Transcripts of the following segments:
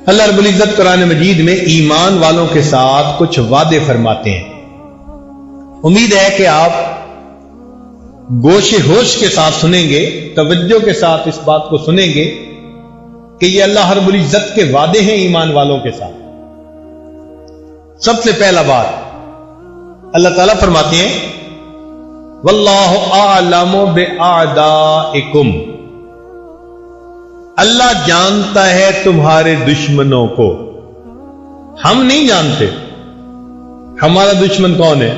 اللہ رب العزت قرآن مجید میں ایمان والوں کے ساتھ کچھ وعدے فرماتے ہیں. امید ہے کہ آپ گوش ہوش کے ساتھ سنیں گے، توجہ کے ساتھ اس بات کو سنیں گے کہ یہ اللہ رب العزت کے وعدے ہیں ایمان والوں کے ساتھ. سب سے پہلا بات اللہ تعالیٰ فرماتے ہیں واللہ اعلم باعدائکم، اللہ جانتا ہے تمہارے دشمنوں کو. ہم نہیں جانتے ہمارا دشمن کون ہے.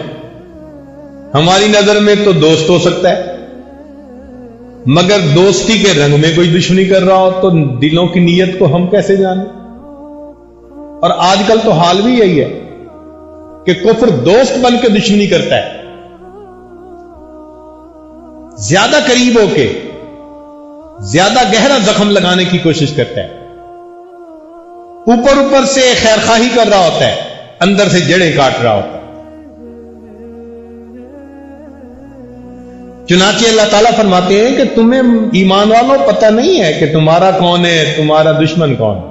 ہماری نظر میں تو دوست ہو سکتا ہے، مگر دوستی کے رنگ میں کوئی دشمنی کر رہا ہو تو دلوں کی نیت کو ہم کیسے جانیں. اور آج کل تو حال بھی یہی ہے کہ کفر دوست بن کے دشمنی کرتا ہے، زیادہ قریب ہو کے زیادہ گہرا زخم لگانے کی کوشش کرتا ہے. اوپر اوپر سے خیر خواہی کر رہا ہوتا ہے، اندر سے جڑیں کاٹ رہا ہوتا ہے. چنانچہ اللہ تعالیٰ فرماتے ہیں کہ تمہیں ایمان والوں پتہ نہیں ہے کہ تمہارا کون ہے، تمہارا دشمن کون ہے.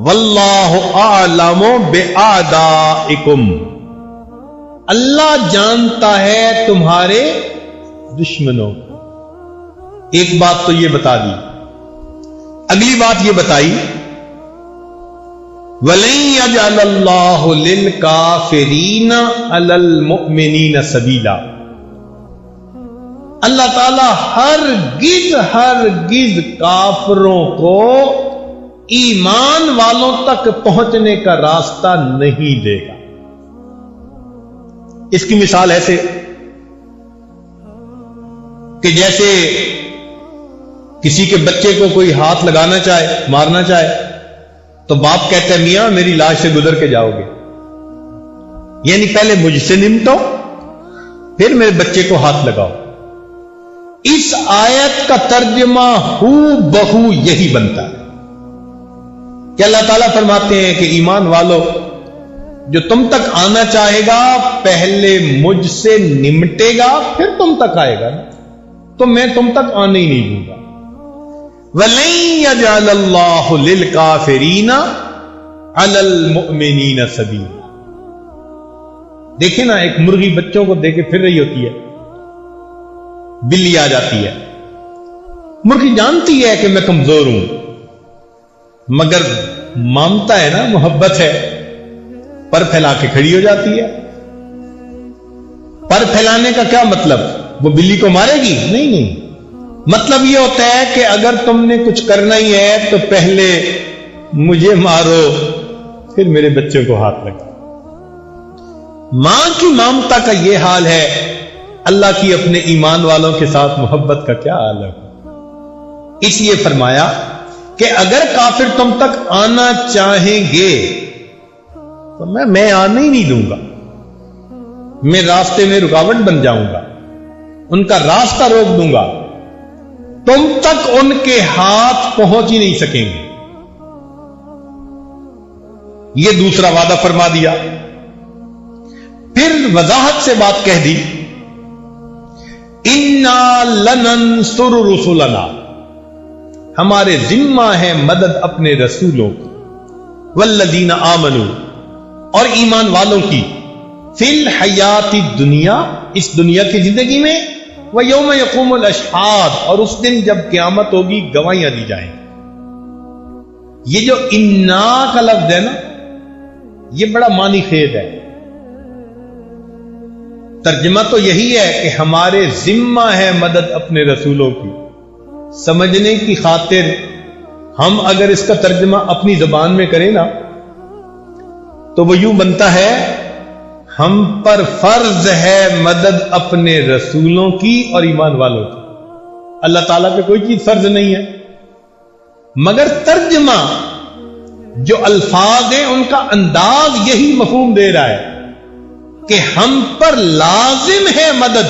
واللہ اعلم باعدائکم، اللہ جانتا ہے تمہارے دشمنوں کو. ایک بات تو یہ بتا دی. اگلی بات یہ بتائی وَلَن يَجْعَلَ اللَّهُ لِلْكَافِرِينَ عَلَى الْمُؤْمِنِينَ سَبِيلًا، اللہ تعالی ہرگز کافروں کو ایمان والوں تک پہنچنے کا راستہ نہیں دے گا. اس کی مثال ایسے کہ جیسے کسی کے بچے کو کوئی ہاتھ لگانا چاہے، مارنا چاہے، تو باپ کہتا ہے میاں میری لاش سے گزر کے جاؤ گے، یعنی پہلے مجھ سے نمٹو پھر میرے بچے کو ہاتھ لگاؤ. اس آیت کا ترجمہ ہو بہو یہی بنتا ہے کہ اللہ تعالیٰ فرماتے ہیں کہ ایمان والو جو تم تک آنا چاہے گا پہلے مجھ سے نمٹے گا پھر تم تک آئے گا، تو میں تم تک آنے ہی نہیں دوں گا. وَلَن يَجْعَلَ اللَّهُ لِلْكَافِرِينَ عَلَى الْمُؤْمِنِينَ سَبِيلًا. دیکھیں نا، ایک مرغی بچوں کو دے کے پھر رہی ہوتی ہے، بلی آ جاتی ہے. مرغی جانتی ہے کہ میں کمزور ہوں، مگر مامتا ہے نا، محبت ہے، پر پھیلا کے کھڑی ہو جاتی ہے. پر پھیلانے کا کیا مطلب؟ وہ بلی کو مارے گی؟ نہیں، مطلب یہ ہوتا ہے کہ اگر تم نے کچھ کرنا ہی ہے تو پہلے مجھے مارو پھر میرے بچوں کو ہاتھ لگا. ماں کی مامتا کا یہ حال ہے، اللہ کی اپنے ایمان والوں کے ساتھ محبت کا کیا حال ہے. اس لیے فرمایا کہ اگر کافر تم تک آنا چاہیں گے تو میں آنے ہی نہیں دوں گا، میں راستے میں رکاوٹ بن جاؤں گا، ان کا راستہ روک دوں گا، تم تک ان کے ہاتھ پہنچ ہی نہیں سکیں گے. یہ دوسرا وعدہ فرما دیا. پھر وضاحت سے بات کہہ دی اِنَّا لَنَنْصُرُ رُسُلَنَا، ہمارے ذمہ ہے مدد اپنے رسولوں کی، وَالَّذِينَ آمَنُوا، اور ایمان والوں کی، فِي الْحَيَاةِ الدُّنْيَا، اس دنیا کی زندگی میں، وَيَوْمَ يَقُومُ الْأَشْهَادُ، اور اس دن جب قیامت ہوگی گواہیاں دی جائیں گی. یہ جو اِنَّا کا لفظ ہے نا، یہ بڑا معنی خیز ہے. ترجمہ تو یہی ہے کہ ہمارے ذمہ ہے مدد اپنے رسولوں کی. سمجھنے کی خاطر ہم اگر اس کا ترجمہ اپنی زبان میں کریں نا تو وہ یوں بنتا ہے ہم پر فرض ہے مدد اپنے رسولوں کی اور ایمان والوں کی. اللہ تعالیٰ پہ کوئی چیز فرض نہیں ہے، مگر ترجمہ جو الفاظ ہیں ان کا انداز یہی مفہوم دے رہا ہے کہ ہم پر لازم ہے مدد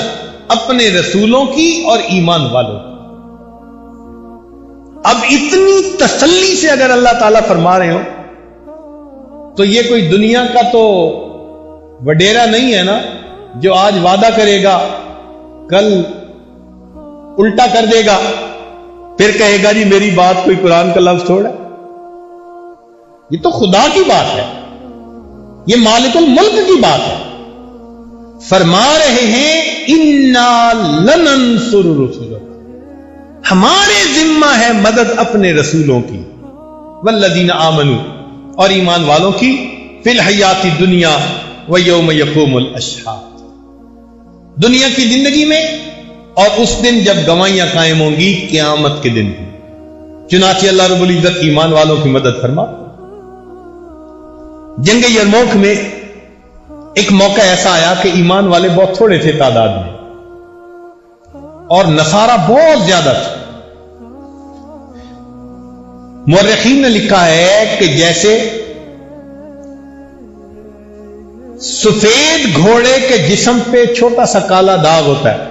اپنے رسولوں کی اور ایمان والوں کی. اب اتنی تسلی سے اگر اللہ تعالیٰ فرما رہے ہو تو یہ کوئی دنیا کا تو وڈیرا نہیں ہے نا جو آج وعدہ کرے گا کل الٹا کر دے گا، پھر کہے گا جی میری بات کوئی قرآن کا لفظ چھوڑا. یہ تو خدا کی بات ہے، یہ مالک الملک کی بات ہے. فرما رہے ہیں انا لننصر رسلنا، ہمارے ذمہ ہے مدد اپنے رسولوں کی، والذین آمنوا، اور ایمان والوں کی، فی الحیات الدنیا ویوم یقوم الاشہاد، دنیا کی زندگی میں اور اس دن جب گواہیاں قائم ہوں گی قیامت کے دن. چنانچہ اللہ رب العزت ایمان والوں کی مدد فرما. جنگ یرموک میں ایک موقع ایسا آیا کہ ایمان والے بہت تھوڑے تھے تعداد میں اور نصارہ بہت زیادہ تھے. مورخین نے لکھا ہے کہ جیسے سفید گھوڑے کے جسم پہ چھوٹا سا کالا داغ ہوتا ہے،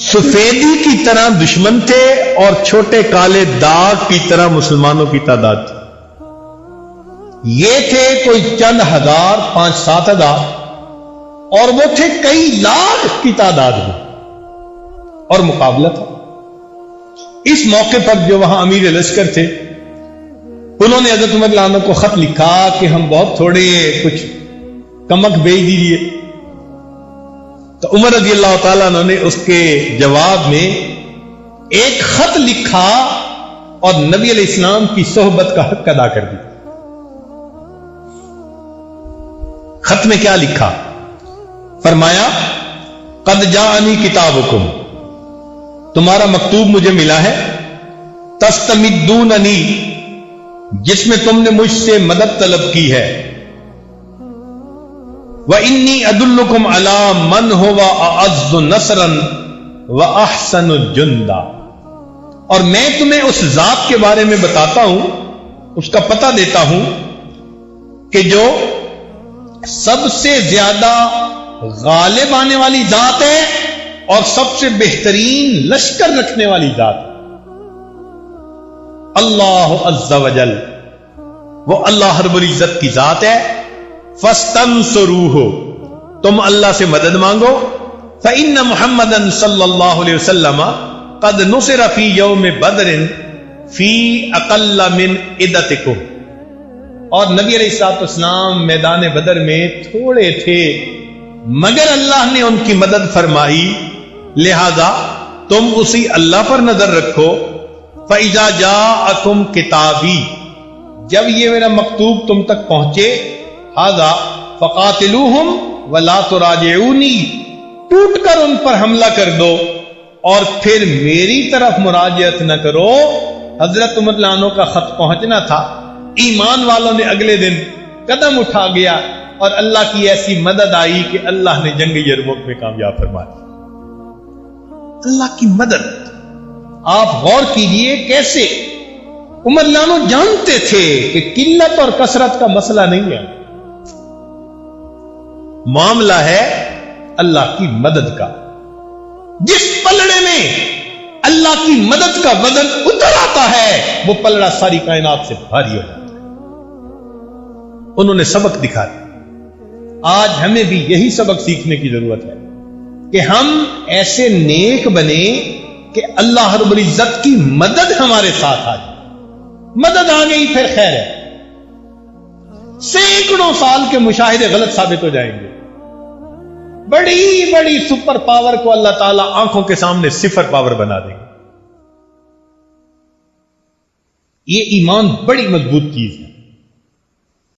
سفیدی کی طرح دشمن تھے اور چھوٹے کالے داغ کی طرح مسلمانوں کی تعداد تھی. یہ تھے کوئی چند ہزار، 5-7 ہزار، اور وہ تھے کئی لاکھ کی تعداد میں، اور مقابلہ تھا. اس موقع پر جو وہاں امیر لشکر تھے انہوں نے حضرت عمر رضی اللہ عنہ کو خط لکھا کہ ہم بہت تھوڑے، کچھ کمک بھیج دیجیے. تو عمر رضی اللہ تعالیٰ عنہ نے اس کے جواب میں ایک خط لکھا اور نبی علیہ السلام کی صحبت کا حق ادا کر دیا. خط میں کیا لکھا؟ فرمایا قد جاءنی کتابکم، تمہارا مکتوب مجھے ملا ہے، تستمدوننی، جس میں تم نے مجھ سے مدد طلب کی ہے، وَإِنِّي أَدُلُّكُمْ عَلَى مَنْ هُوَ أَعَزُّ نَصْرًا وَأَحْسَنُ جُنْدًا، اور میں تمہیں اس ذات کے بارے میں بتاتا ہوں، اس کا پتہ دیتا ہوں کہ جو سب سے زیادہ غالب آنے والی ذات ہے اور سب سے بہترین لشکر رکھنے والی ذات ہے. اللہ عز وجل، وہ اللہ رب العزت کی ذات ہے. فاستنصروہ، تم اللہ سے مدد مانگو. فإن محمدا صلی اللہ علیہ وسلم قد نصر فی یوم بدر فی اقل من عدتکم، اور نبی علیہ الصلوۃ والسلام میدان بدر میں تھوڑے تھے مگر اللہ نے ان کی مدد فرمائی، لہذا تم اسی اللہ پر نظر رکھو. فَإِذَا جَاءَكُمْ کتابی، جب یہ میرا مکتوب تم تک پہنچے، هذا فقاتلوہم ولا تراجعونی، ٹوٹ کر ان پر حملہ کر دو اور پھر میری طرف مراجعت نہ کرو. حضرت عمر رضی اللہ عنہ کا خط پہنچنا تھا، ایمان والوں نے اگلے دن قدم اٹھا گیا اور اللہ کی ایسی مدد آئی کہ اللہ نے جنگ یرموک میں کامیاب فرما دی. اللہ کی مدد آپ غور کیجئے کیسے. عمر رضی اللہ عنہ جانتے تھے کہ قلت اور کثرت کا مسئلہ نہیں ہے، معاملہ ہے اللہ کی مدد کا. جس پلڑے میں اللہ کی مدد کا وزن اتر آتا ہے وہ پلڑا ساری کائنات سے بھاری ہو جاتا ہے. انہوں نے سبق دکھایا. آج ہمیں بھی یہی سبق سیکھنے کی ضرورت ہے کہ ہم ایسے نیک بنے کہ اللہ رب العزت کی مدد ہمارے ساتھ آ جائے. مدد آ گئی پھر خیر ہے، سینکڑوں سال کے مشاہدے غلط ثابت ہو جائیں گے. بڑی بڑی سپر پاور کو اللہ تعالیٰ آنکھوں کے سامنے صفر پاور بنا دیں گے. یہ ایمان بڑی مضبوط چیز ہے.